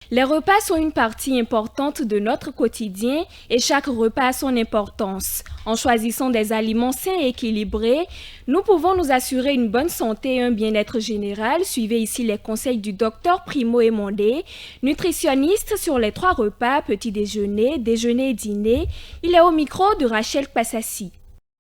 Les repas sont une partie importante de notre quotidien et chaque repas a son importance. En choisissant des aliments sains et équilibrés, nous pouvons nous assurer une bonne santé et un bien-être général. Suivez ici les conseils du docteur Primo Emondé, nutritionniste sur les 3 repas, petit déjeuner, déjeuner et dîner. Il est au micro de Rachel Passassi.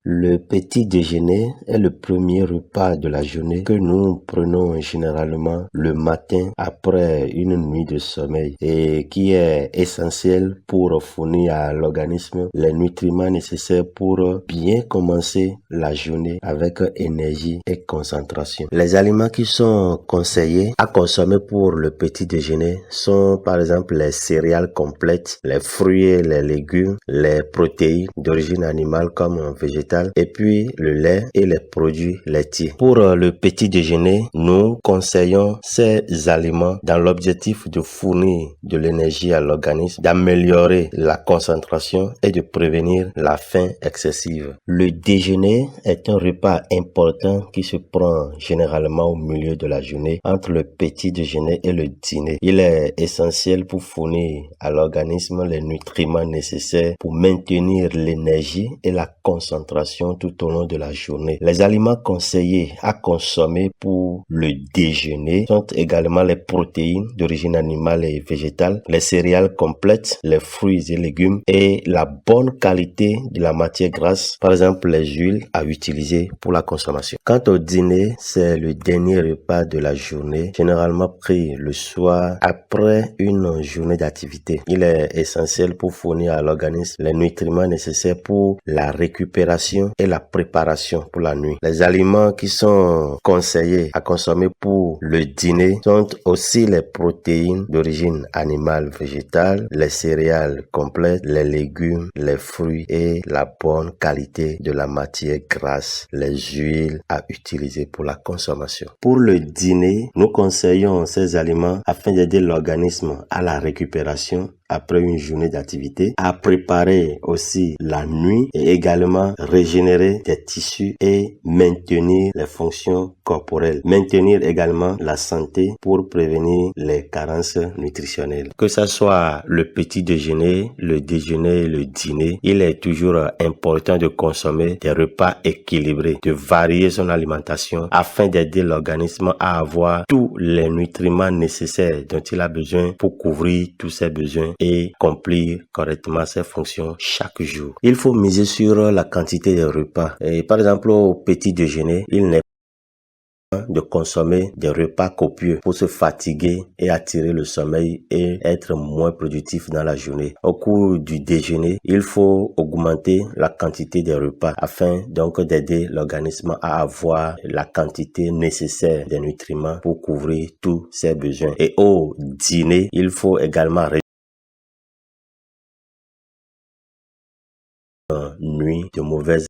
Le petit déjeuner est le premier repas de la journée que nous prenons généralement le matin après une nuit de sommeil et qui est essentiel pour fournir à l'organisme les nutriments nécessaires pour bien commencer la journée avec énergie et concentration. Les aliments qui sont conseillés à consommer pour le petit déjeuner sont par exemple les céréales complètes, les fruits et les légumes, les protéines d'origine animale comme végétale, et puis le lait et les produits laitiers. Pour le petit déjeuner, nous conseillons ces aliments dans l'objectif de fournir de l'énergie à l'organisme, d'améliorer la concentration et de prévenir la faim excessive. Le déjeuner est un repas important qui se prend généralement au milieu de la journée entre le petit déjeuner et le dîner. Il est essentiel pour fournir à l'organisme les nutriments nécessaires pour maintenir l'énergie et la concentration tout au long de la journée. Les aliments conseillés à consommer pour le déjeuner sont également les protéines d'origine animale et végétale, les céréales complètes, les fruits et légumes et la bonne qualité de la matière grasse, par exemple les huiles à utiliser pour la consommation. Quant au dîner, c'est le dernier repas de la journée, généralement pris le soir après une journée d'activité. Il est essentiel pour fournir à l'organisme les nutriments nécessaires pour la récupération et la préparation pour la nuit. Les aliments qui sont conseillés à consommer pour le dîner sont aussi les protéines d'origine animale, végétale, les céréales complètes, les légumes, les fruits et la bonne qualité de la matière grasse, les huiles à utiliser pour la consommation. Pour le dîner, nous conseillons ces aliments afin d'aider l'organisme à la récupération après une journée d'activité, à préparer aussi la nuit et également régénérer des tissus et maintenir les fonctions corporelles. Maintenir également la santé pour prévenir les carences nutritionnelles. Que ce soit le petit déjeuner, le déjeuner et le dîner, il est toujours important de consommer des repas équilibrés, de varier son alimentation afin d'aider l'organisme à avoir tous les nutriments nécessaires dont il a besoin pour couvrir tous ses besoins et accomplir correctement ses fonctions chaque jour. Il faut miser sur la quantité de repas. Et par exemple, au petit déjeuner, il n'est pas de consommer des repas copieux pour se fatiguer et attirer le sommeil et être moins productif dans la journée. Au cours du déjeuner, il faut augmenter la quantité des repas afin donc d'aider l'organisme à avoir la quantité nécessaire des nutriments pour couvrir tous ses besoins. Et au dîner, il faut également nuit de mauvaise